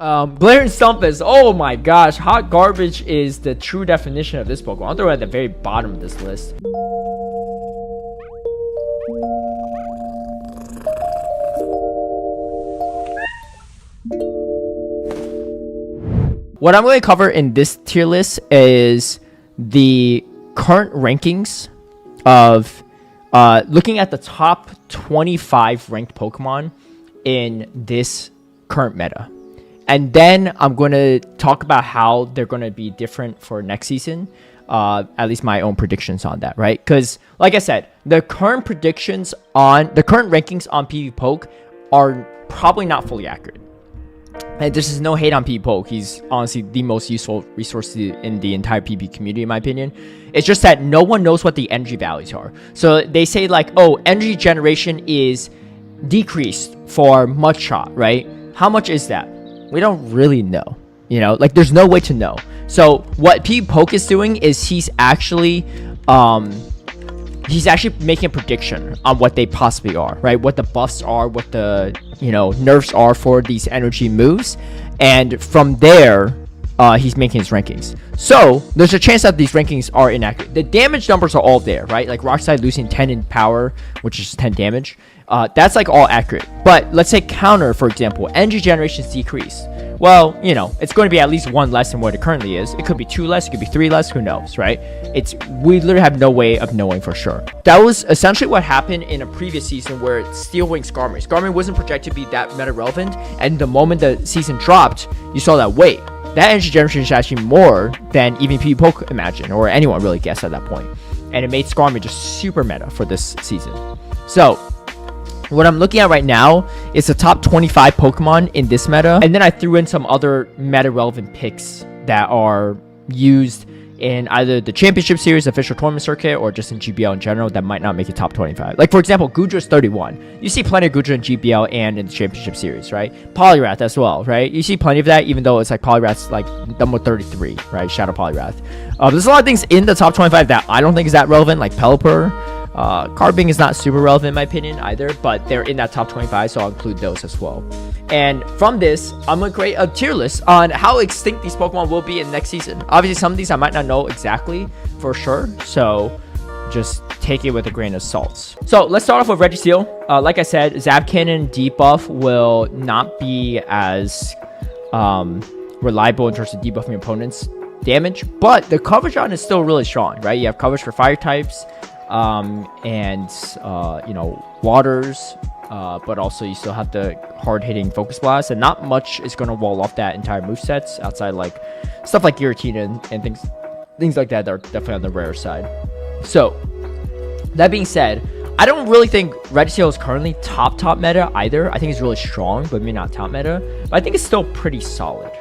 Galarian Stunfisk. Oh my gosh, hot garbage is the true definition of this Pokemon. I'll throw it at the very bottom of this list. What I'm going to cover in this tier list is the current rankings of looking at the top 25 ranked Pokemon in this current meta. And then I'm going to talk about how they're going to be different for next season. At least my own predictions on that, right? Because, like I said, the current rankings on PvPoke are probably not fully accurate. And this is no hate on PvPoke. He's honestly the most useful resource in the entire PvP community, in my opinion. It's just that no one knows what the energy values are. So they say like, oh, energy generation is decreased for Mudshot, right? How much is that? We don't really know. You know, like there's no way to know. So what PvPoke is doing is he's actually making a prediction on what they possibly are, right? What the buffs are, what the, you know, nerfs are for these energy moves. And from there, he's making his rankings. So there's a chance that these rankings are inaccurate. The damage numbers are all there, right? Like Rockslide losing 10 in power, which is 10 damage. That's like all accurate. But let's say counter, for example, energy generations decrease. Well, you know, it's going to be at least one less than what it currently is. It could be 2 less, it could be 3 less, who knows, right? We literally have no way of knowing for sure. That was essentially what happened in a previous season where Steel Wing Skarmory. Skarmory wasn't projected to be that meta relevant, and the moment the season dropped, you saw that, wait, that energy generation is actually more than even PvPoke imagined, or anyone really guessed at that point. And it made Skarmory just super meta for this season. So what I'm looking at right now is the top 25 Pokemon in this meta. And then I threw in some other meta relevant picks that are used in either the Championship Series, official tournament circuit, or just in GBL in general that might not make it top 25. Like, for example, Goodra's 31. You see plenty of Goodra in GBL and in the Championship Series, right? Poliwrath as well, right? You see plenty of that, even though it's like Poliwrath's like number 33, right? Shadow Poliwrath. There's a lot of things in the top 25 that I don't think is that relevant, like Pelipper. Carbing is not super relevant in my opinion either, but they're in that top 25, so I'll include those as well. And from this, I'm going to create a tier list on how extinct these Pokemon will be in next season. Obviously, some of these I might not know exactly for sure, so just take it with a grain of salt. So let's start off with Registeel. Like I said, Zap Cannon debuff will not be as reliable in terms of debuffing opponents' damage, but the coverage on it is still really strong, right? You have coverage for fire types, and you know, waters, but also you still have the hard-hitting Focus Blast, and not much is going to wall off that entire movesets outside like stuff like Giratina and things like that are definitely on the rare side. So that being said, I don't really think Registeel is currently top meta either. I think it's really strong, but maybe not top meta, but I think it's still pretty solid.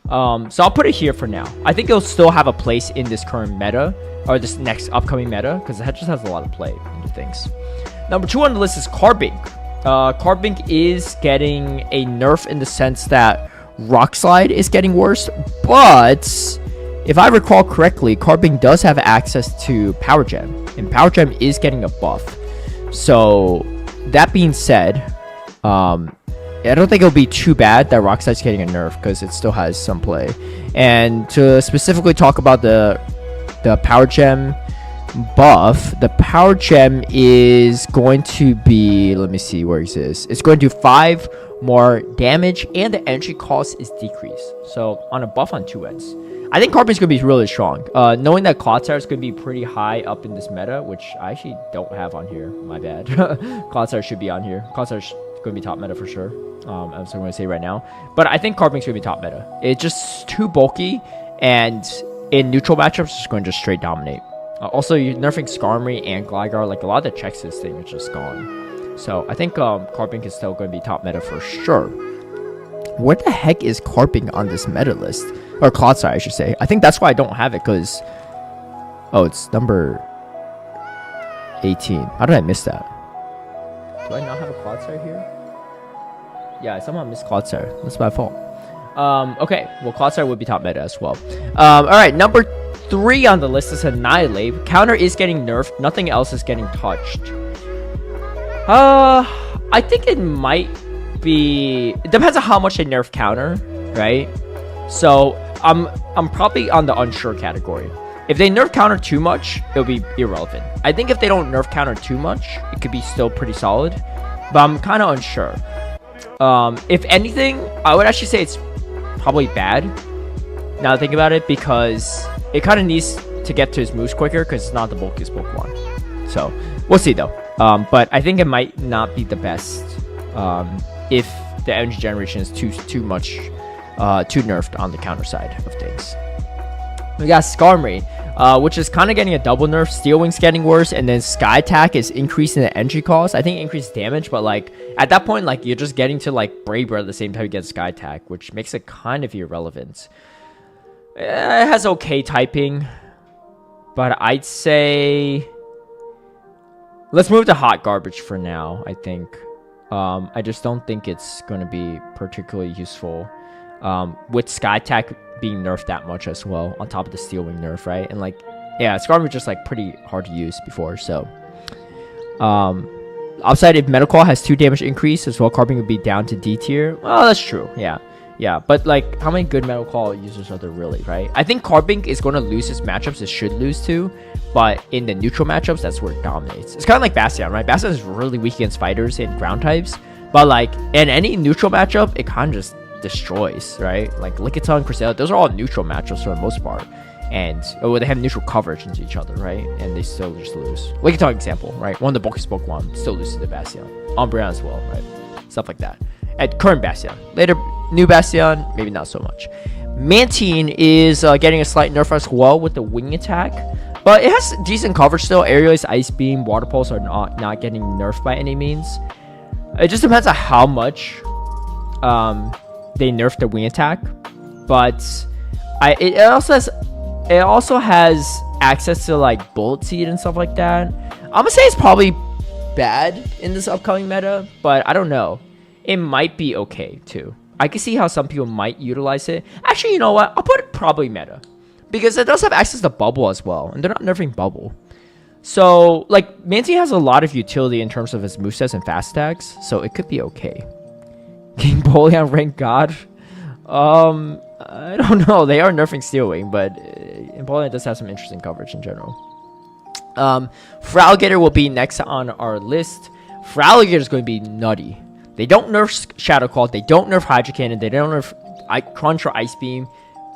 So I'll put it here for now. I think it'll still have a place in this current meta, or this next upcoming meta, because it just has a lot of play into things. Number 2 on the list is Carbink. Carbink is getting a nerf in the sense that Rockslide is getting worse, but if I recall correctly, Carbink does have access to Power Gem, and Power Gem is getting a buff. So that being said, I don't think it'll be too bad that Rockslide's getting a nerf, because it still has some play. And to specifically talk about the Power Gem buff, the Power Gem is going to be, let me see where it is. It's going to do 5 more damage, and the entry cost is decreased. So on a buff on 2 ends, I think Carbink's going to be really strong. Knowing that Clodsire is going to be pretty high up in this meta, which I actually don't have on here. My bad. Clodsire should be on here. Clodsire's going to be top meta for sure. I'm going to say right now. But I think Carbink's going to be top meta. It's just too bulky, and in neutral matchups, it's going to just straight dominate. Also, you're nerfing Skarmory and Gligar. Like, a lot of the checks this thing is just gone. So I think Carbink is still going to be top meta for sure. Where the heck is Carbink on this meta list? Or Clodsire, I should say. I think that's why I don't have it, because... Oh, it's number 18. How did I miss that? Do I not have a Clodsire here? Yeah, I somehow missed Clodsire. That's my fault. Okay, well, Clodsire would be top meta as well. Alright, number 3 on the list is Annihilate. Counter is getting nerfed. Nothing else is getting touched. I think it might be... It depends on how much they nerf Counter. right? So I'm probably on the unsure category. If they nerf counter too much, it'll be irrelevant. I think if they don't nerf counter too much, it could be still pretty solid, but I'm kind of unsure. If anything, I would actually say it's probably bad, now that I think about it, because it kind of needs to get to his moves quicker because it's not the bulkiest Pokemon. So we'll see though. But I think it might not be the best if the energy generation is too nerfed on the counter side of things. We got Skarmory, which is kind of getting a double nerf. Steel Wing's getting worse, and then Sky Attack is increasing the entry cost. I think increased damage, but like at that point, like you're just getting to like Brave Bird at the same time you get Sky Attack, which makes it kind of irrelevant. It has okay typing, but I'd say let's move to hot garbage for now. I think I just don't think it's going to be particularly useful with Sky Attack being nerfed that much as well, on top of the Steel Wing nerf, right? And like, yeah, Skarmory was just like pretty hard to use before. So outside, if Medical has 2 damage increase as well, Carbink would be down to D tier. Well, that's true. Yeah, but like, how many good Metal Claw users are there really, right? I think Carbink is going to lose his matchups it should lose to, but in the neutral matchups, that's where it dominates. It's kind of like Bastiodon, right? Bastiodon is really weak against fighters and ground types, but like in any neutral matchup, it kind of just destroys, right? Like Lickitung, Cresselia, those are all neutral matchups for the most part, and they have neutral coverage into each other, right? And they still just lose. Lickitung example, right? One of the bulkiest Pokemon still loses to Bastiodon. Umbreon as well, right? Stuff like that. At current Bastiodon. Later, new Bastiodon, maybe not so much. Mantine is getting a slight nerf as well with the wing attack, but it has decent coverage still. Aerial Ace, Ice Beam, Water Pulse are not getting nerfed by any means. It just depends on how much they nerfed the wing attack, but it also has access to like Bullet Seed and stuff like that. I'm gonna say it's probably bad in this upcoming meta, but I don't know. It might be okay too. I can see how some people might utilize it. Actually, you know what? I'll put it probably meta, because it does have access to Bubble as well, and they're not nerfing Bubble. So like, Mantine has a lot of utility in terms of his movesets and fast attacks, so it could be okay. Empoleon rank God? I don't know. They are nerfing Steel Wing, but Empoleon does have some interesting coverage in general. Feraligatr will be next on our list. Feraligatr is going to be nutty. They don't nerf Shadow Claw, they don't nerf Hydro Cannon, they don't nerf Crunch or Ice Beam,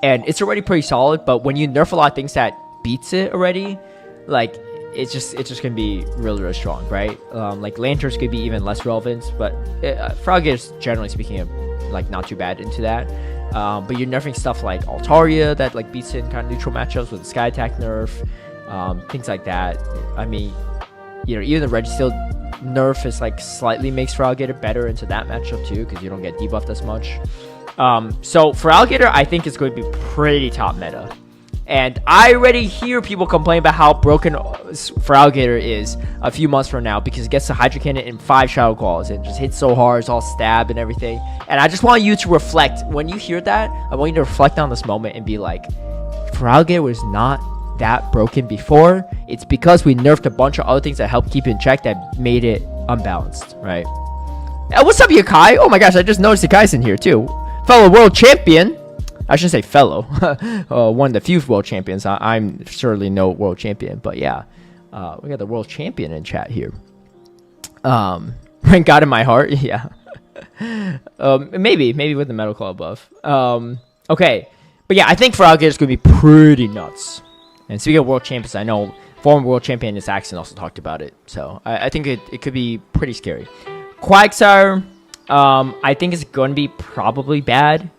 and it's already pretty solid. But when you nerf a lot of things that beats it already, like it's just gonna be really, really strong, right? Like Lanturns could be even less relevant, but Feraligatr is generally speaking like not too bad into that. But you're nerfing stuff like Altaria that like beats it in kind of neutral matchups with the Sky Attack nerf, things like that. I mean, you know, even the Registeel nerf is like slightly makes Feraligatr better into that matchup too, because you don't get debuffed as much. So Feraligatr, I think, is going to be pretty top meta. And I already hear people complain about how broken Feraligatr is a few months from now, because it gets the Hydro Cannon in 5 Shadow Claws. It just hits so hard, it's all stab and everything. And I just want you to reflect. When you hear that, I want you to reflect on this moment and be like, Feraligatr was not that broken before. It's because we nerfed a bunch of other things that helped keep it in check that made it unbalanced, right? What's up, Yakai? Oh my gosh, I just noticed Yakai's in here too. Fellow world champion. I shouldn't say fellow. One of the few world champions. I'm certainly no world champion, but yeah. We got the world champion in chat here. Rank God in my heart. Yeah. Maybe with the Metal Claw above. Okay. But yeah, I think Feraligatr is going to be pretty nuts. And speaking of world champions, I know former world champion is Axon also talked about it. So I think it could be pretty scary. Quagsire, I think it's going to be probably bad.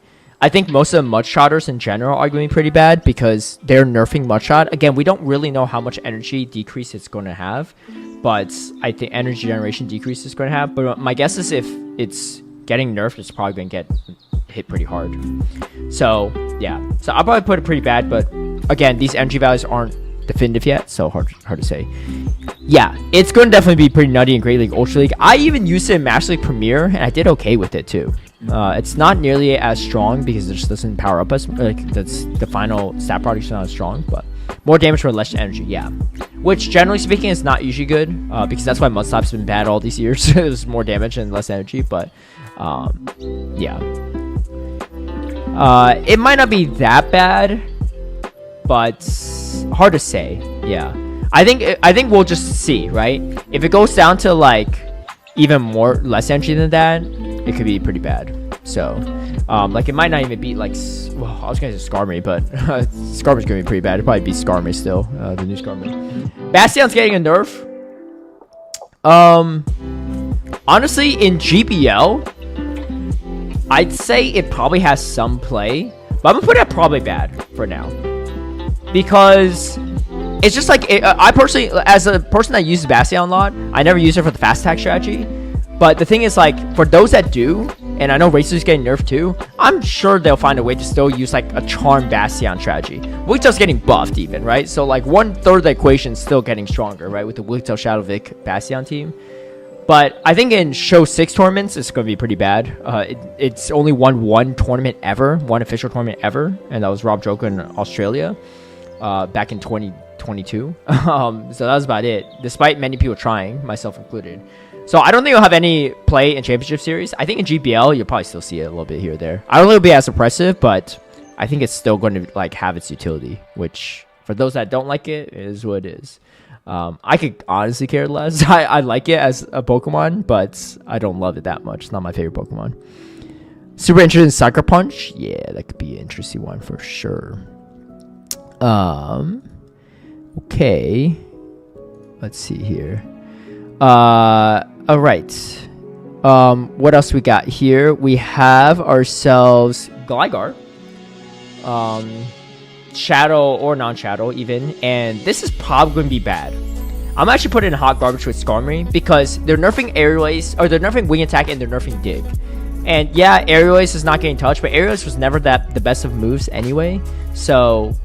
I think most of the Mudshotters in general are going to be pretty bad because they're nerfing Mudshot. Again, we don't really know how much energy decrease it's going to have, but I think energy generation decrease is going to have. But my guess is if it's getting nerfed, it's probably going to get hit pretty hard. So yeah, so I'll probably put it pretty bad. But again, these energy values aren't definitive yet, so hard to say. Yeah, it's going to definitely be pretty nutty in Great League, Ultra League. I even used it in Master League Premier, and I did okay with it too. It's not nearly as strong because it just doesn't power up as like that's the final stat product is not as strong, but more damage for less energy. Yeah, which generally speaking is not usually good because that's why Mudslap's been bad all these years. There's more damage and less energy, but yeah. It might not be that bad, but hard to say. Yeah, I think we'll just see, right? If it goes down to like even less energy than that, it could be pretty bad. So, like it might not even be like, well, I was gonna say Skarmory, but Skarmory's gonna be pretty bad. It'll probably be Skarmory still, the new Skarmory. Bastiodon's getting a nerf. Honestly, in GBL, I'd say it probably has some play, but I'm gonna put it at probably bad for now, because it's just like I personally, as a person that uses Bastiodon a lot, I never use it for the fast attack strategy. But the thing is, like, for those that do, and I know Razor's getting nerfed too, I'm sure they'll find a way to still use like a Charm Bastiodon strategy. Wigglytuff's getting buffed even, right? So like 1/3 of the equation is still getting stronger, right? With the Wigglytuff Shadow Vic Bastiodon team. But I think in Show 6 tournaments, it's going to be pretty bad. It's only won one tournament ever, one official tournament ever, and that was Rob Joker in Australia back in 2022. So that was about it, despite many people trying, myself included. So I don't think it'll have any play in Championship Series. I think in GBL, you'll probably still see it a little bit here or there. I don't think it'll be as impressive, but I think it's still going to like have its utility, which for those that don't like it, is what it is. I could honestly care less. I like it as a Pokemon, but I don't love it that much. It's not my favorite Pokemon. Super interested in Sucker Punch. Yeah, that could be an interesting one for sure. Okay. Let's see here. All right. What else we got here? We have ourselves Gligar. Shadow or non-shadow even, and this is probably going to be bad. I'm actually putting in hot garbage with Skarmory because they're nerfing Aerial Ace, or they're nerfing Wing Attack, and they're nerfing Dig. And yeah, Aerial Ace is not getting touched, but Aerial Ace was never the best of moves anyway. So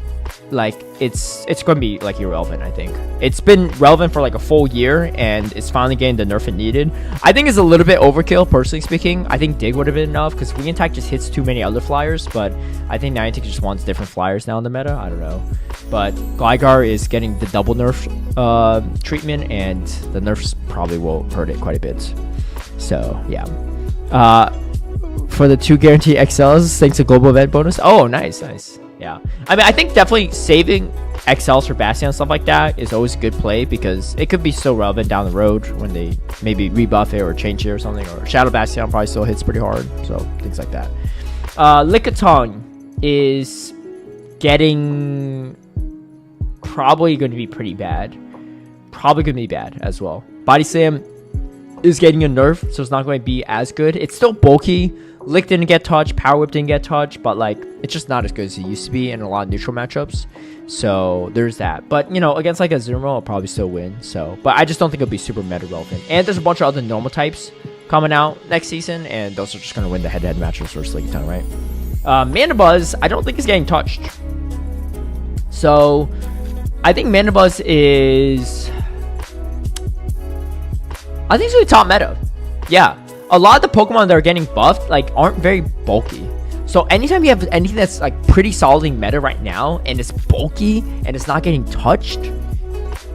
like it's going to be like irrelevant. I think it's been relevant for like a full year, and it's finally getting the nerf it needed. I think it's a little bit overkill, personally speaking. I think Dig would have been enough because Wing Attack just hits too many other flyers, but I think Niantic just wants different flyers now in the meta. I don't know, but Gligar is getting the double nerf treatment, and the nerfs probably will hurt it quite a bit. So yeah, for the 2 guaranteed XLs thanks to global event bonus. Oh, nice. Yeah, I mean, I think definitely saving XLs for Bastion and stuff like that is always a good play, because it could be so relevant down the road when they maybe rebuff it or change it or something. Or Shadow Bastion probably still hits pretty hard, so things like that. Lickitung is getting probably going to be pretty bad. Probably going to be bad as well. Body Slam is getting a nerf, so it's not going to be as good. It's still bulky. Lick didn't get touched, Power Whip didn't get touched, but like it's just not as good as it used to be in a lot of neutral matchups. So there's that. But you know, against like Azumarill, I'll probably still win. So, but I just don't think it'll be super meta relevant. And there's a bunch of other normal types coming out next season, and those are just gonna win the head-to-head matches versus Lickitung, right? Mandibuzz, I don't think is getting touched. So I think Mandibuzz is, I think it's really top meta. Yeah. A lot of the Pokemon that are getting buffed like aren't very bulky. So anytime you have anything that's like pretty solidly meta right now and it's bulky and it's not getting touched,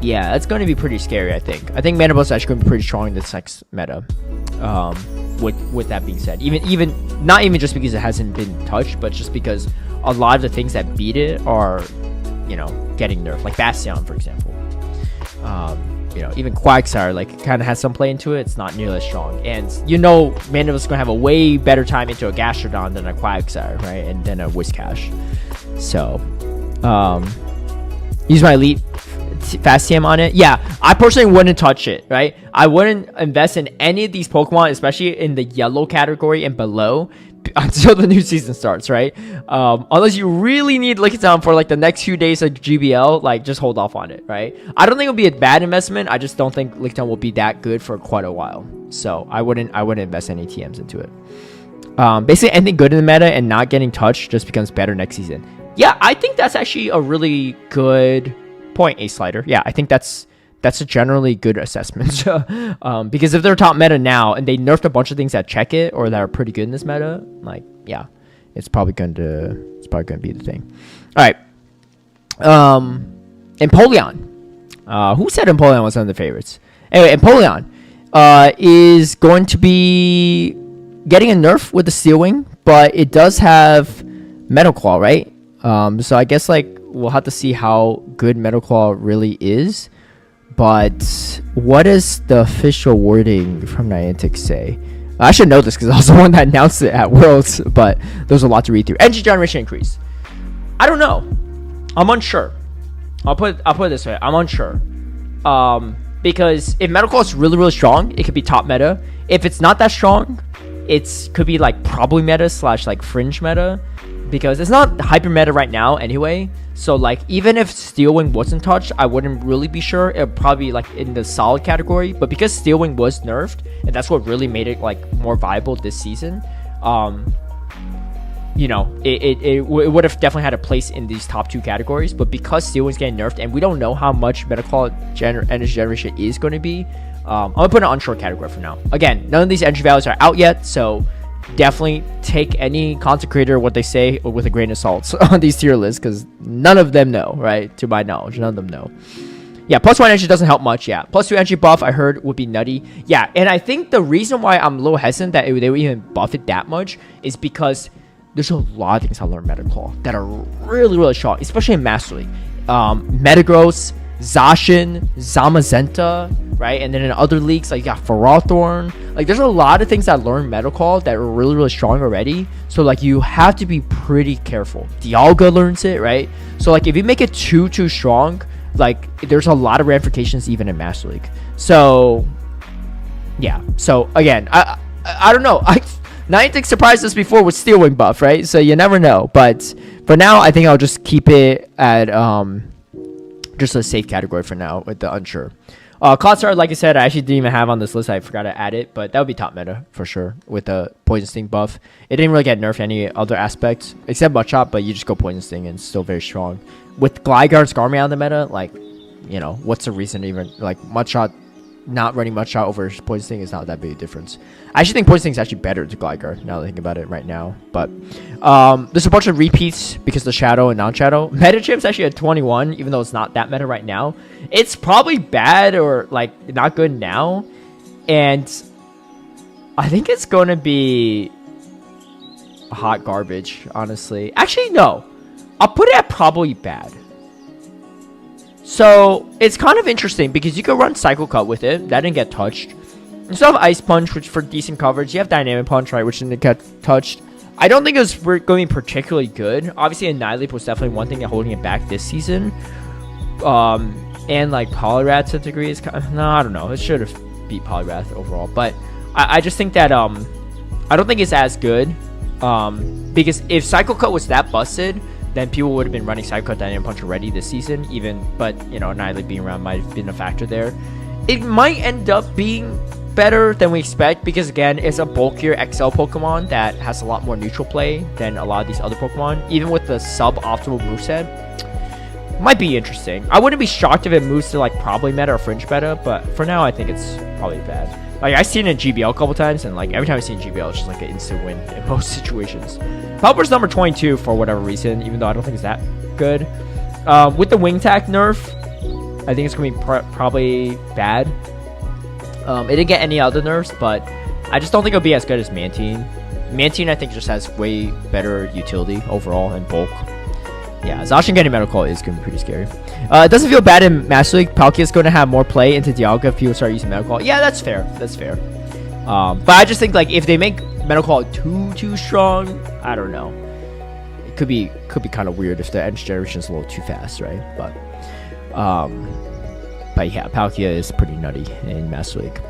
yeah, that's going to be pretty scary. I think Mandibuzz is actually going to be pretty strong in this next meta. With that being said, even not even just because it hasn't been touched, but just because a lot of the things that beat it are, you know, getting nerfed, like Bastiodon, for example. You know, even Quagsire, like, kind of has some play into it. It's not nearly as strong. And, you know, Mandibuzz is going to have a way better time into a Gastrodon than a Quagsire, right? And then a Whiscash. So, use my Elite Fast TM on it. Yeah, I personally wouldn't touch it, right? I wouldn't invest in any of these Pokemon, especially in the yellow category and below, until the new season starts, right? Unless you really need Lickitung for like the next few days of GBL, like just hold off on it, right? I don't think it'll be a bad investment. I just don't think Lickitung will be that good for quite a while. So I wouldn't invest any TMs into it. Basically anything good in the meta and not getting touched just becomes better next season. Yeah, I think that's actually a really good point, Ace Slider. Yeah, I think that's a generally good assessment. Because if they're top meta now and they nerfed a bunch of things that check it or that are pretty good in this meta, like, yeah, it's probably going to be the thing. All right. Empoleon. Who said Empoleon was one of the favorites? Anyway, Empoleon is going to be getting a nerf with the Steel Wing, but it does have Metal Claw, right? So I guess like we'll have to see how good Metal Claw really is. But what does the official wording from Niantic say? I should know this because I was the one that announced it at Worlds, but there's a lot to read through. Energy generation increase. I don't know. I'm unsure. I'll put it this way. I'm unsure. Because if Metal Claw is really, really strong, it could be top meta. If it's not that strong, it could be like probably meta / like fringe meta. Because it's not hyper meta right now anyway. So like even if Steel Wing wasn't touched, I wouldn't really be sure. It would probably be like in the solid category. But because Steel Wing was nerfed, and that's what really made it like more viable this season, you know, it would have definitely had a place in these top 2 categories. But because Steel Wing's getting nerfed, and we don't know how much Metal Claw energy generation is going to be, I'm going to put an unsure category for now. Again, none of these energy values are out yet, so definitely take any content creator what they say with a grain of salt on these tier lists, because none of them know, right? To my knowledge, none of them know. Yeah, +1 energy doesn't help much. Yeah, +2 energy buff I heard would be nutty. Yeah, and I think the reason why I'm a little hesitant that they would even buff it that much is because there's a lot of things I learned Metal Claw that are really, really strong, especially in Master League. Metagross, Zacian, Zamazenta, right? And then in other leagues, like you got Ferrothorn. Like there's a lot of things that learn Metal Claw that are really, really strong already. So like you have to be pretty careful. Dialga learns it, right? So like if you make it too strong, like there's a lot of ramifications even in Master League. So yeah. So again, I don't know. Niantic surprised us before with Steel Wing buff, right? So you never know. But for now, I think I'll just keep it at just a safe category for now with the unsure. Clodsire, like I said, I actually didn't even have on this list. I forgot to add it, but that would be top meta for sure with the Poison Sting buff. It didn't really get nerfed any other aspects except Machop, but you just go Poison Sting and it's still very strong. With Gligar and Skarmory out of the meta, like, you know, what's the reason even, like, Machop not running Machop over Poison Sting is not that big a difference. I actually think Poison Sting is actually better to Gligar now that I think about it right now. But there's a bunch of repeats because the Shadow and non-Shadow. Metachamp's actually at 21, even though it's not that meta right now. It's probably bad or like not good now. And I think it's going to be hot garbage, honestly. Actually, no. I'll put it at probably bad. So it's kind of interesting because you could run Cycle Cut with it. That didn't get touched. You still have Ice Punch, which for decent coverage. You have Dynamic Punch, right, which didn't get touched. I don't think it was going to be particularly good. Obviously, Annihilate was definitely one thing holding it back this season. And like Poliwrath to a degree is kind of, no, I don't know. It should have beat Poliwrath overall, but I just think that I don't think it's as good. Because if Cycle Cut was that busted, then people would have been running Cycle Cut Dynamic Punch already this season. But you know, Annihilate being around might have been a factor there. It might end up being better than we expect because again, it's a bulkier XL Pokemon that has a lot more neutral play than a lot of these other Pokemon. Even with the sub-optimal moveset, might be interesting. I wouldn't be shocked if it moves to like probably meta or fringe meta, but for now I think it's probably bad. Like I've seen it in GBL a couple times, and like every time I've seen GBL, it's just like an instant win in most situations. Pelipper's number 22 for whatever reason, even though I don't think it's that good. With the Wing Tack nerf, I think it's gonna be probably bad. It didn't get any other nerfs, but I just don't think it'll be as good as Mantine. Mantine, I think, just has way better utility overall and bulk. Yeah, Zacian getting Metal Claw is going to be pretty scary. It doesn't feel bad in Master League. Palkia is going to have more play into Dialga if people start using Metal Claw. Yeah, that's fair. That's fair. But I just think, like, if they make Metal Claw too strong, I don't know. It could be kind of weird if the Edge generation is a little too fast, right? But yeah, Palkia is pretty nutty in Master League.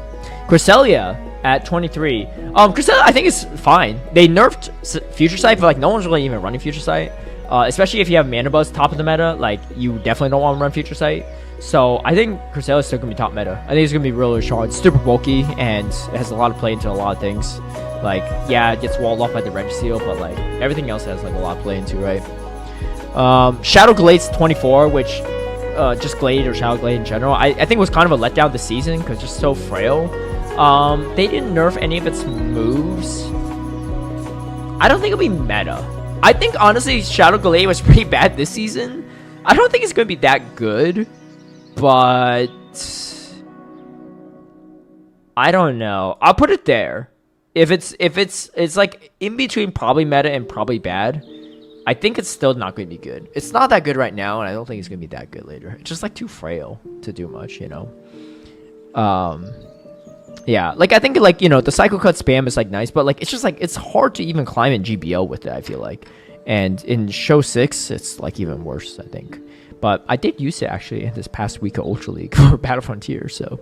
Cresselia at 23. Cresselia, I think, is fine. They nerfed Future Sight, but like no one's really even running Future Sight. Especially if you have Mandibuzz top of the meta, like you definitely don't want to run Future Sight. So I think Cresselia is still gonna be top meta. I think it's gonna be really strong. It's super bulky and it has a lot of play into a lot of things. Like yeah, it gets walled off by the Registeel, but like everything else has like a lot of play into, right? Shadow Glade's 24, which just Glade or Shadow Glade in general, I think was kind of a letdown this season because it's just so frail. They didn't nerf any of its moves. I don't think it'll be meta. I think, honestly, Shadow Glade was pretty bad this season. I don't think it's going to be that good. But I don't know. I'll put it there. If it's like in between probably meta and probably bad, I think it's still not going to be good. It's not that good right now, and I don't think it's going to be that good later. It's just like too frail to do much, you know. Yeah, like I think like, you know, the cycle cut spam is like nice, but like it's just like it's hard to even climb in GBL with it, I feel like. And in show 6 it's like even worse, I think. But I did use it actually in this past week of Ultra League for Battle Frontier, so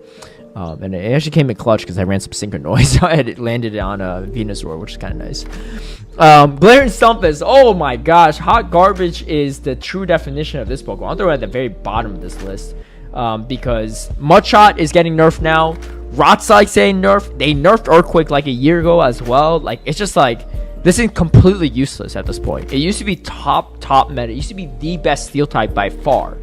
and it actually came in clutch because I ran some Synchro Noise. It landed on a Venusaur, which is kind of nice. Galarian Stunfisk, oh my gosh, hot garbage is the true definition of this Pokemon. I'll throw it at the very bottom of this list because Mudshot is getting nerfed now. Rotsike's getting nerfed. They nerfed Earthquake like a year ago as well. Like it's just like this is completely useless at this point. It used to be top meta. It used to be the best Steel type by far,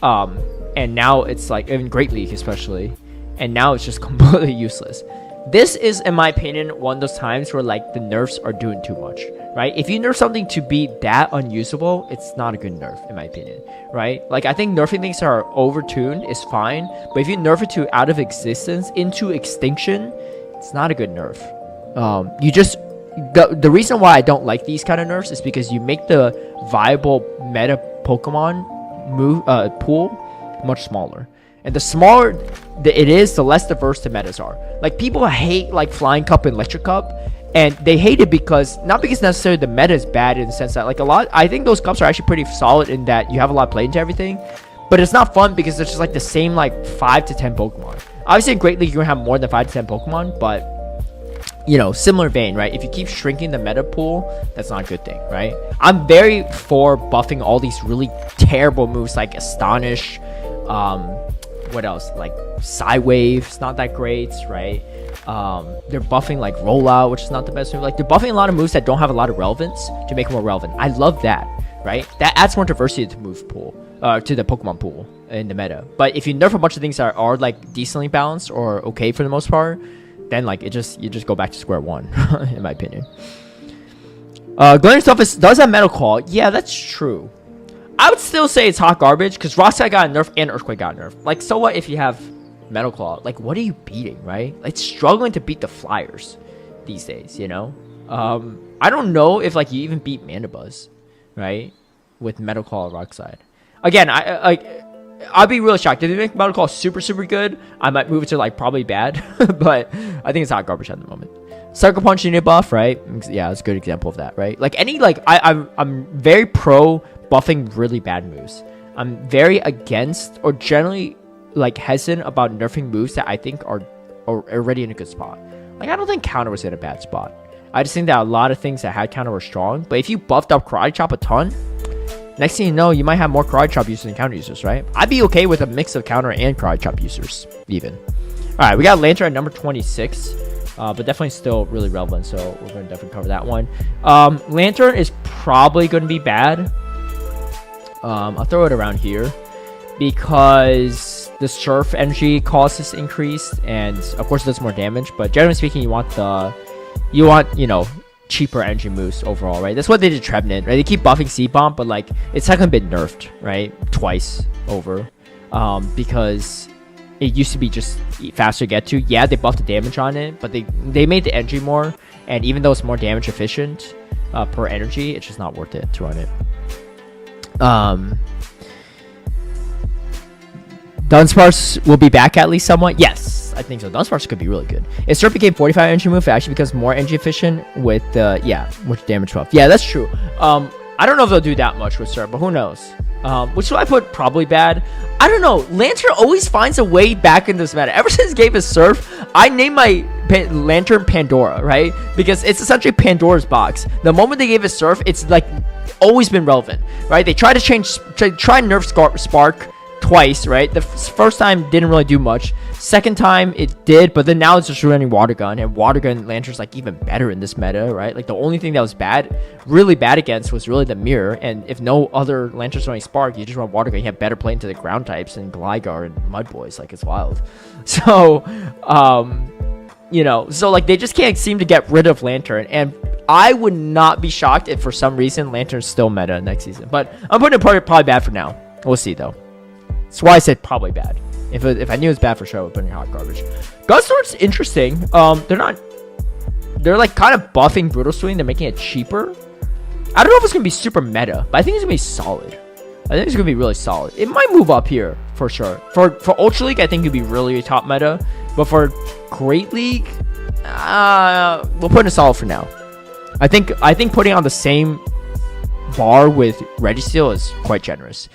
and now it's like in Great League especially. And now it's just completely useless. This is, in my opinion, one of those times where like the nerfs are doing too much, right? If you nerf something to be that unusable, it's not a good nerf, in my opinion, right? Like I think nerfing things that are overtuned is fine, but if you nerf it to out of existence into extinction, it's not a good nerf. You just the reason why I don't like these kind of nerfs is because you make the viable meta Pokemon pool much smaller. And the smaller it is, the less diverse the metas are. Like people hate like Flying Cup and Electric Cup, and they hate it because not because necessarily the meta is bad in the sense that like I think those cups are actually pretty solid in that you have a lot of play into everything, but it's not fun because it's just like the same like 5 to 10 Pokemon. Obviously in Great League you're gonna have more than 5 to 10 Pokemon, but you know, similar vein, right? If you keep shrinking the meta pool, that's not a good thing, right? I'm very for buffing all these really terrible moves like Astonish, what else, like Psywave's not that great, right? They're buffing like Rollout, which is not the best move. Like they're buffing a lot of moves that don't have a lot of relevance to make them more relevant. I love that, right? That adds more diversity to the move pool, to the Pokemon pool in the meta. But if you nerf a bunch of things that are like decently balanced or okay for the most part, then like you just go back to square one, in my opinion. Galarian Stunfisk does have Metal Claw. Yeah, that's true. I would still say it's hot garbage because Rockstar got a nerf and Earthquake got a nerf. Like, so what if you have Metal Claw? Like, what are you beating, right? Like, struggling to beat the Flyers these days, you know? I don't know if, like, you even beat Mandibuzz, right? With Metal Claw Rockside. Again, I'd be really shocked. If they make Metal Claw super, super good, I might move it to, like, probably bad. But I think it's hot garbage at the moment. Sucker Punch unit buff, right? Yeah, it's a good example of that, right? Like, any, like, I'm very pro buffing really bad moves. I'm very against or generally like hesitant about nerfing moves that I think are already in a good spot. Like I don't think counter was in a bad spot. I just think that a lot of things that had counter were strong. But if you buffed up Karate Chop a ton, next thing you know, you might have more Karate Chop users than counter users, right? I'd be okay with a mix of counter and Karate Chop users even. All right, we got Lanturn at number 26. But definitely still really relevant, so we're going to definitely cover that one. Lanturn is probably going to be bad. I'll throw it around here because the surf energy cost is increased, and of course it does more damage. But generally speaking, you want you know, cheaper energy moves overall, right? That's what they did Trevenant, right? They keep buffing Seed Bomb, but like it's not gonna been nerfed, right? Twice over, because it used to be just faster to get to. Yeah, they buffed the damage on it, but they made the energy more, and even though it's more damage efficient per energy, it's just not worth it to run it. Dunsparce will be back at least somewhat. Yes, I think so. Dunsparce could be really good. If Surf became 45 energy move, it actually becomes more energy efficient with with damage buff. Yeah, that's true. I don't know if they'll do that much with Surf, but who knows? Which will I put probably bad? I don't know. Lanturn always finds a way back in this meta. Ever since Game of Surf, I named my Lanturn Pandora, right? Because it's essentially Pandora's box. The moment they gave it Surf, it's like always been relevant, right? They tried to try and nerf Spark twice, right? The first time didn't really do much. Second time it did, but then now it's just running Water Gun, and Water Gun Lanturn's like even better in this meta, right? Like the only thing that was really bad against was really the Mirror, and if no other Lanturn's running Spark, you just run Water Gun, you have better play into the ground types and Gligar and Mud Boys, like it's wild. So, you know, so like they just can't seem to get rid of Lanturn, and I would not be shocked if for some reason Lanturn's still meta next season, but I'm putting it probably bad for now. We'll see though. That's why I said probably bad. If I knew it was bad for sure, I would put it in hot garbage. Gunsword's interesting. They're like kind of buffing Brutal Swing. They're making it cheaper. I don't know if it's gonna be super meta, but I think it's gonna be solid. I think it's gonna be really solid. It might move up here for sure. For Ultra League, I think it'd be really top meta. But for Great League, we'll put it in solid for now. I think putting on the same bar with Registeel is quite generous.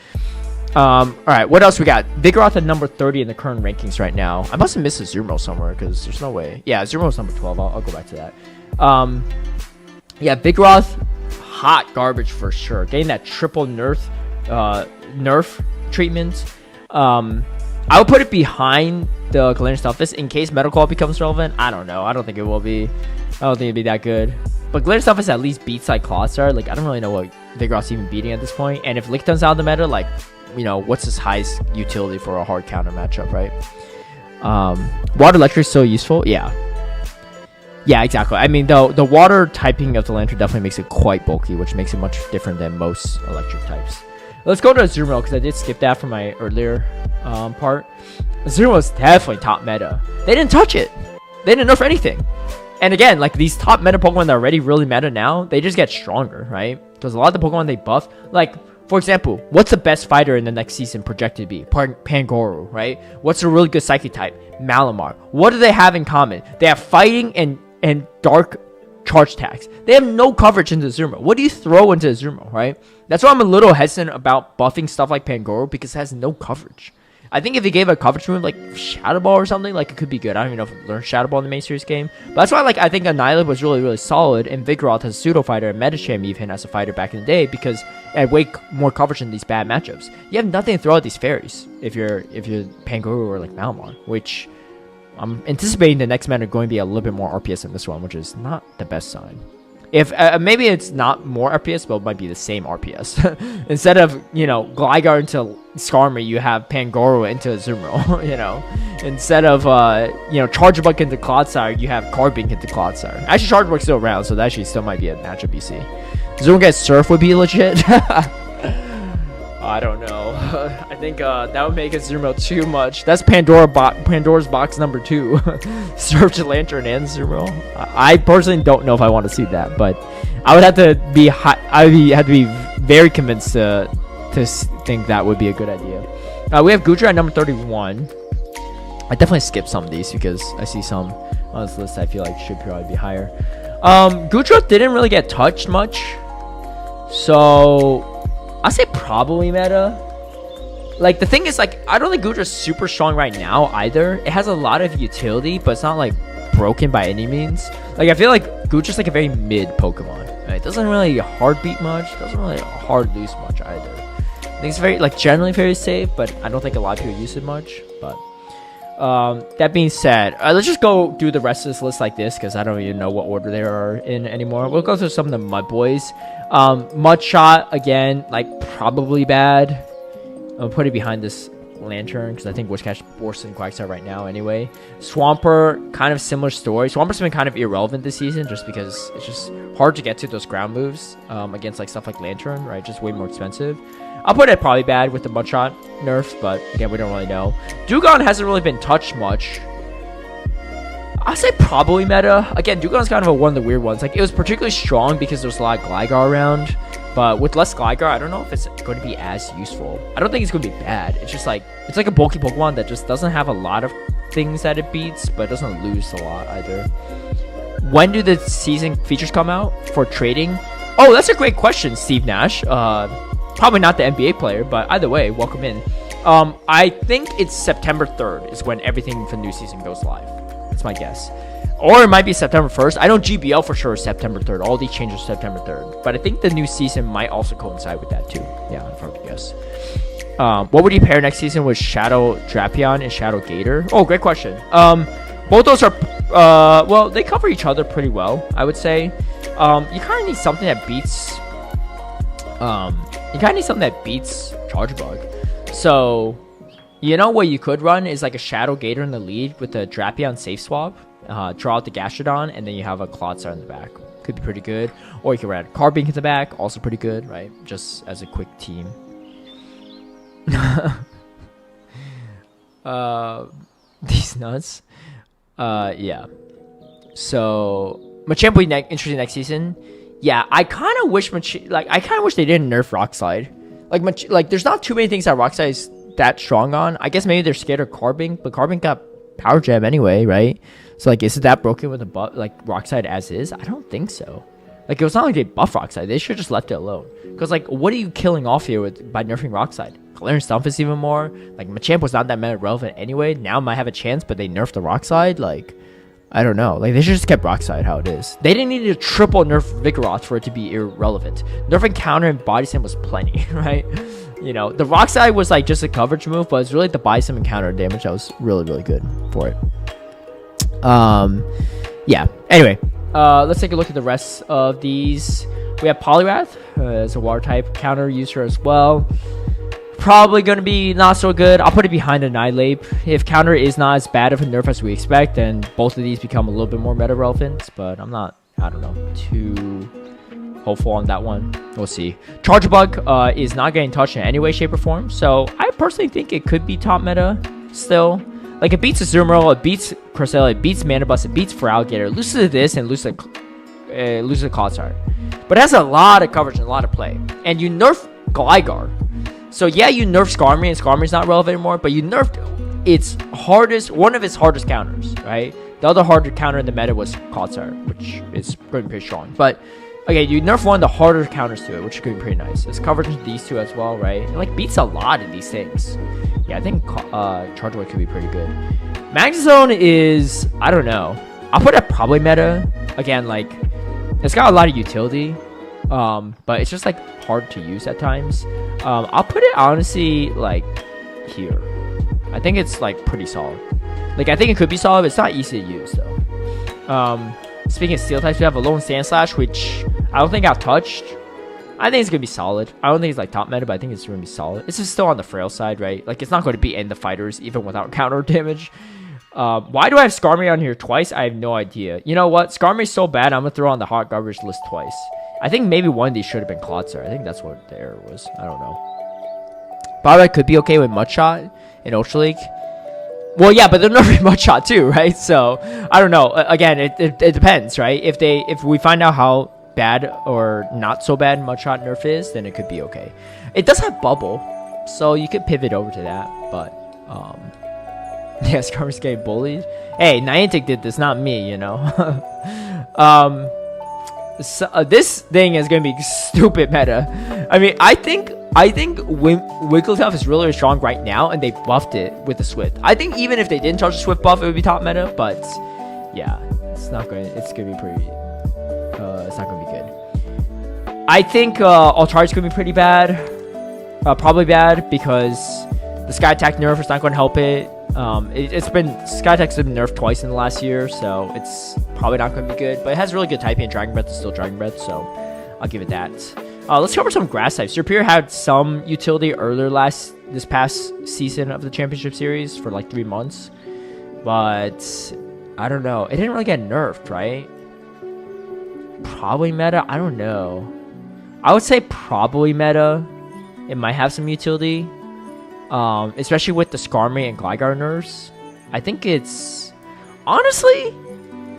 All right, what else we got? Vigoroth at number 30 in the current rankings right now. I must have missed Azumarill somewhere because there's no way. Yeah, Azumarill's number 12. I'll go back to that. Yeah, Vigoroth, hot garbage for sure. Getting that triple nerf treatment. I would put it behind the Galarian Stunfisk in case Metal Claw becomes relevant. I don't know. I don't think it will be. I don't think it'd be that good. But Galarian Stunfisk at least beats like Clodsire. Like, I don't really know what Vigoroth's even beating at this point. And if Lickitun's out of the meta, like, you know, what's his highest utility for a hard counter matchup, right? Water Electric is so useful. Yeah. Yeah, exactly. I mean, the water typing of the Lanturn definitely makes it quite bulky, which makes it much different than most electric types. Let's go to Azumarill, because I did skip that from my earlier part. Azumarill is definitely top meta. They didn't touch it. They didn't nerf anything. And again, like, these top meta Pokemon that are already really meta now, they just get stronger, right? Because a lot of the Pokemon they buff, like, for example, what's the best fighter in the next season projected to be? Pangoro, right? What's a really good Psychic type? Malamar. What do they have in common? They have fighting and dark charge attacks. They have no coverage into Azumarill. What do you throw into Azumarill, right? That's why I'm a little hesitant about buffing stuff like Pangoro, because it has no coverage. I think if they gave a coverage move like Shadow Ball or something, like, it could be good. I don't even know if it learned Shadow Ball in the main series game. But that's why, like, I think Annihilate was really, really solid, and Vigoroth has Pseudo Fighter and Medicham even as a fighter back in the day, because it had way more coverage in these bad matchups. You have nothing to throw at these fairies if you're Pangoro or like Malamar, which I'm anticipating the next meta going to be a little bit more RPS than this one, which is not the best sign. If maybe it's not more RPS, but it might be the same RPS. Instead of, you know, Gligar into Skarmory, you have Pangoro into Azumarill. You know, instead of you know, Charjabug into Clodsire, you have Carbink into Clodsire. Actually, Charjabug's still around, so that actually still might be a matchup you see. Azumarill gets Surf would be legit. I don't know. I think that would make Azumarill too much. That's Pandora's box number 2. Surf to Lanturn and Azumarill. I personally don't know if I want to see that, but I would have to be have to be very convinced to think that would be a good idea. We have Goodra at number 31. I definitely skipped some of these because I see some on this list I feel like should probably be higher. Goodra didn't really get touched much, so I say probably meta. Like, the thing is, like, I don't think Goodra's super strong right now either. It has a lot of utility, but it's not like broken by any means. Like, I feel like Goodra's like a very mid Pokemon. Right? It doesn't really hard beat much. Doesn't really hard lose much either. I think it's very, like, generally very safe, but I don't think a lot of people use it much. But that being said, let's just go do the rest of this list like this, because I don't even know what order they are in anymore. We'll go through some of the Mud Boys. Mudshot, again, like, probably bad. I'll put it behind this Lanturn, because I think Wishcash worse than Quagsire right now anyway. Swampert, kind of similar story. Swampert's been kind of irrelevant this season, just because it's just hard to get to those ground moves against like stuff like Lanturn, right? Just way more expensive. I'll put it probably bad with the Mudshot nerf, but again, we don't really know. Dewgong hasn't really been touched much. I'll say probably meta. Again, Dewgong's kind of one of the weird ones. Like, it was particularly strong because there's a lot of Gligar around. But with less Gligar, I don't know if it's going to be as useful. I don't think it's going to be bad. It's just like, it's like a bulky Pokemon that just doesn't have a lot of things that it beats, but it doesn't lose a lot either. When do the season features come out for trading? Oh, that's a great question, Steve Nash. Probably not the NBA player, but either way, welcome in. I think it's September 3rd is when everything for the new season goes live. That's my guess. Or it might be September 1st. I know GBL for sure is September 3rd. All these changes are September 3rd. But I think the new season might also coincide with that too. Yeah, I'd probably guess. What would you pair next season with Shadow Drapion and Shadow Gator? Oh, great question. Both those are, well, they cover each other pretty well, I would say. You kind of need something that beats, Charjabug. So, you know what you could run is like a Shadow Gator in the lead with a Drapion safe swap. Draw out the Gastrodon, and then you have a Clodsire in the back. Could be pretty good. Or you could run Carbink in the back, also pretty good, right? Just as a quick team. These nuts. Yeah. So Machamp will be interesting next season. Yeah, I kind of wish they didn't nerf Rock Slide. Like there's not too many things that Rock Slide is that strong on. I guess maybe they're scared of Carbink, but Carbink got Power Gem anyway, right? So like, is it that broken with the Rock Slide as is? I don't think so. Like, it was not like they buff Rock Slide. They should have just left it alone. Because like, what are you killing off here by nerfing Rock Slide? Galarian Stunfisk even more. Like, Machamp was not that meta relevant anyway. Now might have a chance, but they nerfed the Rock Slide. Like, I don't know. Like, they should just kept Rock Slide how it is. They didn't need to triple nerf Vigoroth for it to be irrelevant. Nerfing Counter and Body Slam was plenty, right? You know, the Rock Slide was like just a coverage move, but it's really the Body Slam and counter damage that was really, really good for it. Yeah. Anyway, let's take a look at the rest of these. We have Poliwrath as a water type counter user as well. Probably going to be not so good. I'll put it behind Annihilate. If counter is not as bad of a nerf as we expect, then both of these become a little bit more meta relevant. But I'm not, I don't know, too hopeful on that one. We'll see. Charjabug is not getting touched in any way, shape, or form. So I personally think it could be top meta still. Like, it beats Azumarill, it beats Cresselia, it beats Mandibuzz, it beats Feraligatr, it loses to this, and loses to Clodsire. But it has a lot of coverage and a lot of play. And you nerf Gligar. So yeah, you nerf Skarmory, and Skarmory's not relevant anymore, but you nerfed one of its hardest counters, right? The other harder counter in the meta was Clodsire, which is going to be pretty strong. But, okay, you nerf one of the harder counters to it, which is going to be pretty nice. It's coverage in these two as well, right? It, like, beats a lot of these things. Yeah, I think Charjabug could be pretty good. Magnezone is, I don't know. I'll put it probably meta. Again, like, it's got a lot of utility. But it's just, like, hard to use at times. I'll put it, honestly, like, here. I think it's, like, pretty solid. Like, I think it could be solid, but it's not easy to use, though. Speaking of steel types, we have a Alolan Sandslash, which I don't think got touched. I think it's going to be solid. I don't think it's like top meta, but I think it's going to be solid. It's just still on the frail side, right? Like, it's not going to be in the fighters, even without counter damage. Why do I have Skarmory on here twice? I have no idea. You know what? Skarmory's so bad, I'm going to throw on the hot garbage list twice. I think maybe one of these should have been Clodsire. I think that's what the error was. I don't know. Probably could be okay with Mudshot in Ultra League. Well, yeah, but they're nerfing Mudshot too, right? So, I don't know. Again, it depends, right? If we find out how bad or not so bad Mudshot nerf is, then it could be okay. It does have Bubble, so you could pivot over to that, but yeah, Skarmory's getting bullied. Hey, Niantic did this, not me, you know. This thing is gonna be stupid meta. I mean, I think Wigglytuff is really strong right now, and they buffed it with the Swift. I think even if they didn't charge the Swift buff, it would be top meta, but yeah, it's gonna be pretty. It's not gonna be good. I think Altar's gonna be pretty bad. Probably bad because the Sky Attack nerf is not gonna help it. Sky Attack's been nerfed twice in the last year, so it's probably not gonna be good. But it has really good typing, and Dragon Breath is still Dragon Breath, so I'll give it that. Let's cover some grass types. Serperior had some utility earlier this past season of the Championship Series for like 3 months, but I don't know. It didn't really get nerfed, right? Probably meta. I don't know. I would say probably meta. It might have some utility, especially with the Skarmory and Gligar nerfs. I think it's honestly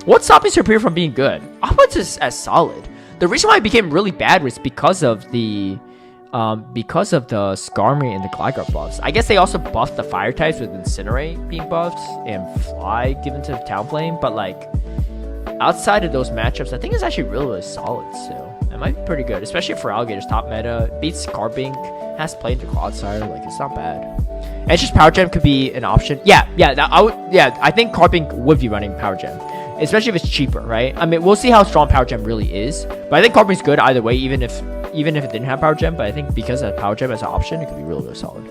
what's stopping Serperior from being good. I'll put this as solid. The reason why it became really bad was because of the Skarmory and the Gligar buffs. I guess they also buffed the fire types with Incinerate being buffed and Fly given to Talonflame, but like outside of those matchups, I think it's actually really, really solid still. It might be pretty good, especially for Alligator's top meta. Beats Carbink, has played the Clodsire, like it's not bad. And it's just Power Gem could be an option. Yeah, I think Carbink would be running Power Gem. Especially if it's cheaper, right? I mean, we'll see how strong Power Gem really is. But I think Carbink's good either way, even if it didn't have Power Gem. But I think because of Power Gem as an option, it could be really, really solid.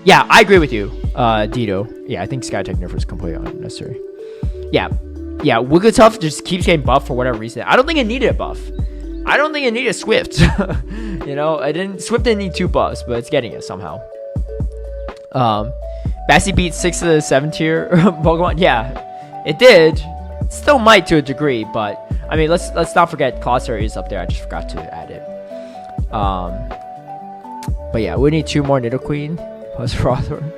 Yeah, I agree with you, Dito. Yeah, I think Sky Attack nerf is completely unnecessary. Yeah, Wigglytuff just keeps getting buffed for whatever reason. I don't think it needed a buff. I don't think it needed Swift. You know, Swift didn't need 2 buffs, but it's getting it somehow. Bassi beat 6 of the 7 tier Pokemon. Yeah, it did. Still might to a degree, but I mean, let's not forget Clodsire is up there. I just forgot to add it. But yeah, we need 2 more Nidoqueen plus Rothorn.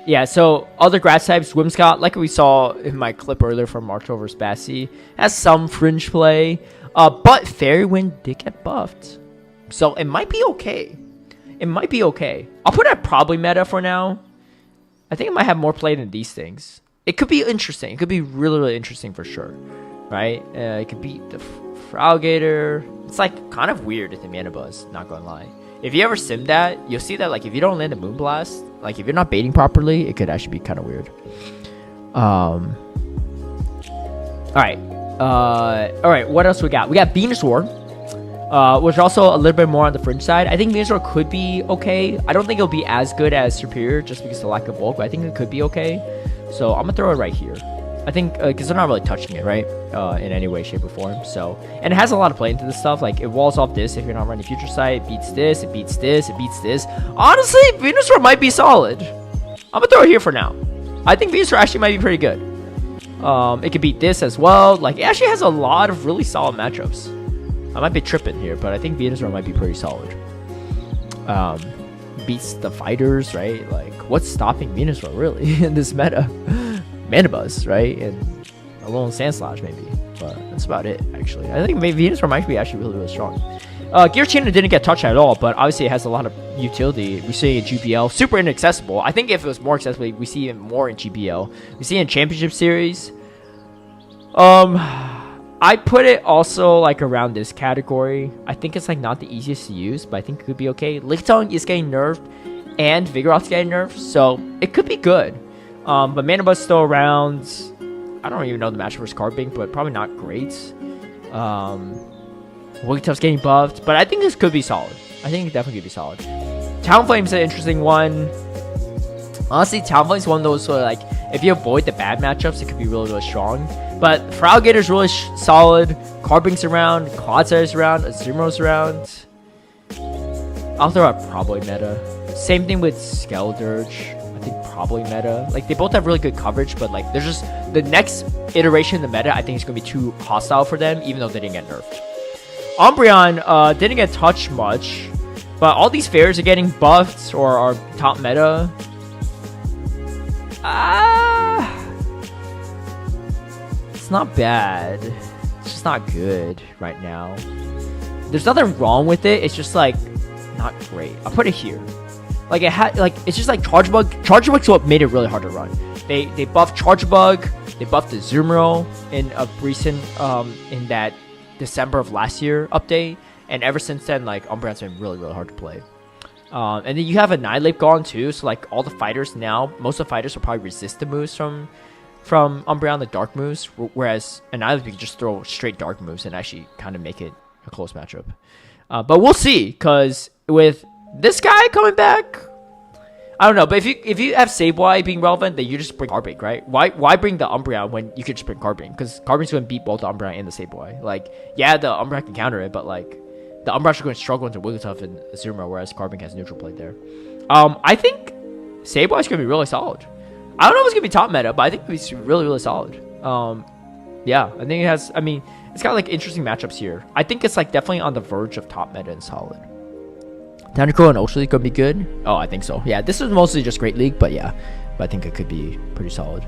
Yeah, so other grass types, Whimsicott, like we saw in my clip earlier from Marshall vs. Bassi, has some fringe play. But Fairy Wind did get buffed. So it might be okay. It might be okay. I'll put it at probably meta for now. I think it might have more play than these things. It could be interesting. It could be really, really interesting for sure. Right? It could beat the Feraligatr. It's like kind of weird with the Mandibuzz, not gonna lie. If you ever sim that, you'll see that like if you don't land a Moonblast, like if you're not baiting properly, it could actually be kind of weird. Alright, what else we got? We got Venusaur, which is also a little bit more on the fringe side. I think Venusaur could be okay. I don't think it'll be as good as Superior just because of the lack of bulk, but I think it could be okay. So I'm gonna throw it right here. I think because they're not really touching it, right? In any way, shape, or form. So, and it has a lot of play into this stuff. Like it walls off this if you're not running Future Sight. It beats this. It beats this. It beats this. Honestly, Venusaur might be solid. I'm gonna throw it here for now. I think Venusaur actually might be pretty good. It could beat this as well. Like it actually has a lot of really solid matchups. I might be tripping here, but I think Venusaur might be pretty solid. Beats the fighters, right? Like what's stopping Venusaur really in this meta? Mandibuzz, right? And a little Sandslash maybe, but that's about it actually. I think maybe Venusaur might be actually really, really strong. Giratina didn't get touched at all, but obviously it has a lot of utility. We see it in GPL, super inaccessible. I think if it was more accessible, we see it more in GPL. We see it in Championship Series. I put it also like around this category. I think it's like not the easiest to use, but I think it could be okay. Lickitung is getting nerfed, and Vigoroth's getting nerfed, so it could be good. But Mandibuzz still around. I don't even know the match versus Carbink, but probably not great. Wigglytuff's getting buffed, but I think this could be solid. I think it definitely could be solid. Talonflame's an interesting one. Honestly, Talonflame's one of those sort of like, if you avoid the bad matchups, it could be really, really strong. But Feraligator's really solid. Carbink's around. Clodsire's around. Azumarill's around. I'll throw out probably meta. Same thing with Skeldurge. I think probably meta. Like, they both have really good coverage, but like, there's just the next iteration in the meta, I think it's going to be too hostile for them, even though they didn't get nerfed. Umbreon didn't get touched much, but all these fairs are getting buffed or are top meta. It's not bad. It's just not good right now. There's nothing wrong with it. It's just like not great. I'll put it here. Like it had, like it's just like Charjabug. Charjabug's what made it really hard to run. They buffed Charjabug. They buffed the Azumarill in a recent in that December of last year update, and ever since then, like Umbreon's been really, really hard to play. And then you have Annihilate gone too, so like all the fighters now, most of the fighters will probably resist the moves from Umbreon, the dark moves, whereas Annihilate you can just throw straight dark moves and actually kind of make it a close matchup. But we'll see, because with this guy coming back, I don't know. But if you have Sableye being relevant, then you just bring Carbink, right? Why bring the Umbreon when you could just bring Carbink? Because Carbink's going to beat both the Umbreon and the Sableye. Like, yeah, the Umbreon can counter it, but like the Umbreon's going to struggle into Wigglytuff and Azumarill, whereas Carbink has neutral play there. I think Sableye's going to be really solid. I don't know if it's going to be top meta, but I think it's really, really solid. Yeah, I think it has. I mean, it's got like interesting matchups here. I think it's like definitely on the verge of top meta and solid. Tentacruel and Ultra League could be good. Oh, I think so. Yeah, this is mostly just Great League, but yeah, but I think it could be pretty solid.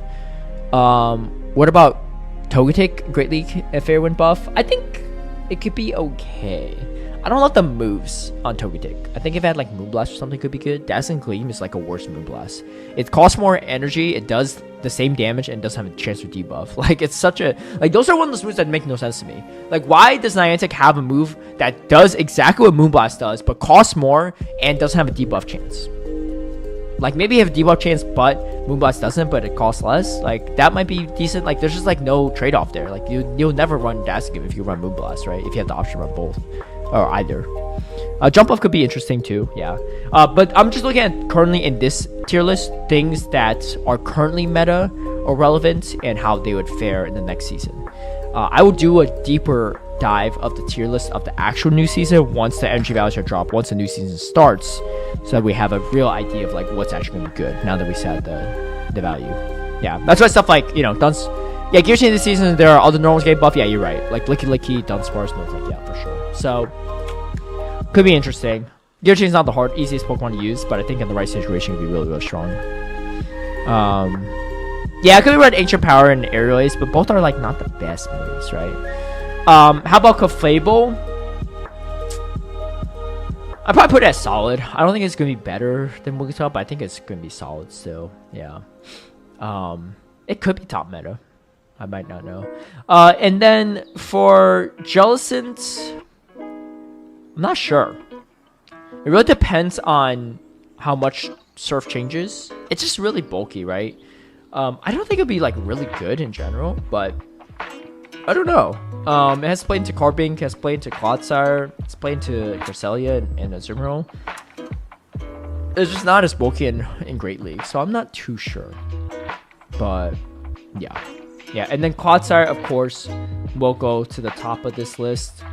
What about Togetic Great League Fairwind buff? I think it could be okay. I don't love the moves on Togetic. I think if it had like Moonblast or something, could be good. Dazzling Gleam is like a worse Moonblast. It costs more energy. It does the same damage and doesn't have a chance for debuff. Like, it's such a, like, those are one of those moves that make no sense to me. Like, why does Niantic have a move that does exactly what Moonblast does, but costs more and doesn't have a debuff chance? Like, maybe you have a debuff chance, but Moonblast doesn't, but it costs less. Like, that might be decent. Like, there's just like no trade-off there. Like, you'll never run Dazzling if you run Moonblast, right? If you have the option to run both or either. Jump Off could be interesting too, yeah. But I'm just looking at currently in this tier list things that are currently meta or relevant and how they would fare in the next season. I will do a deeper dive of the tier list of the actual new season once the energy values are dropped, once the new season starts, so that we have a real idea of like what's actually going to be good now that we set the value. Yeah, that's why stuff like, you know, Dunce. Yeah, Giratina this season, there are other normals getting buff. Yeah, you're right. Like Licky, Dunsparce, Snowflake, yeah, for sure. So, could be interesting. Giratina's not the easiest Pokemon to use, but I think in the right situation, it could be really, really strong. Yeah, I could run Ancient Power and Aerial Ace, but both are like not the best moves, right? How about Clefable? I'd probably put it as solid. I don't think it's gonna be better than Wigglytuff, but I think it's gonna be solid still. Yeah. It could be top meta. I might not know. And then for Jellicent, I'm not sure. It really depends on how much Surf changes. It's just really bulky, right? I don't think it'd be like really good in general, but I don't know. It has played into Carbink, it has played into Clodsire, it's played into Cresselia and Azumarill. It's just not as bulky in Great League, so I'm not too sure. But yeah. Yeah, and then Clodsire, of course, will go to the top of this list.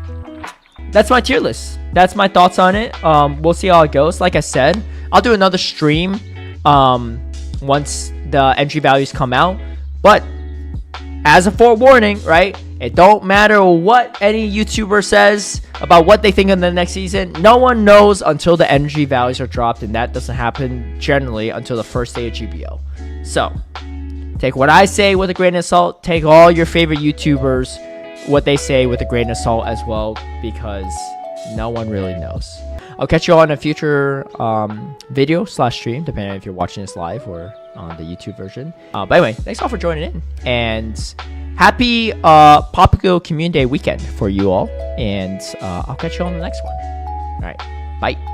That's my tier list. That's my thoughts on it. We'll see how it goes. Like I said, I'll do another stream once the entry values come out. But as a forewarning, right? It don't matter what any YouTuber says about what they think of the next season. No one knows until the energy values are dropped, and that doesn't happen generally until the first day of GBO. So, take what I say with a grain of salt. Take all your favorite YouTubers, what they say with a grain of salt as well, because no one really knows. I'll catch you all in a future video / stream, depending on if you're watching this live or on the YouTube version. But anyway, thanks all for joining in, and happy Poppy Community Day weekend for you all, and I'll catch you on the next one. All right, bye.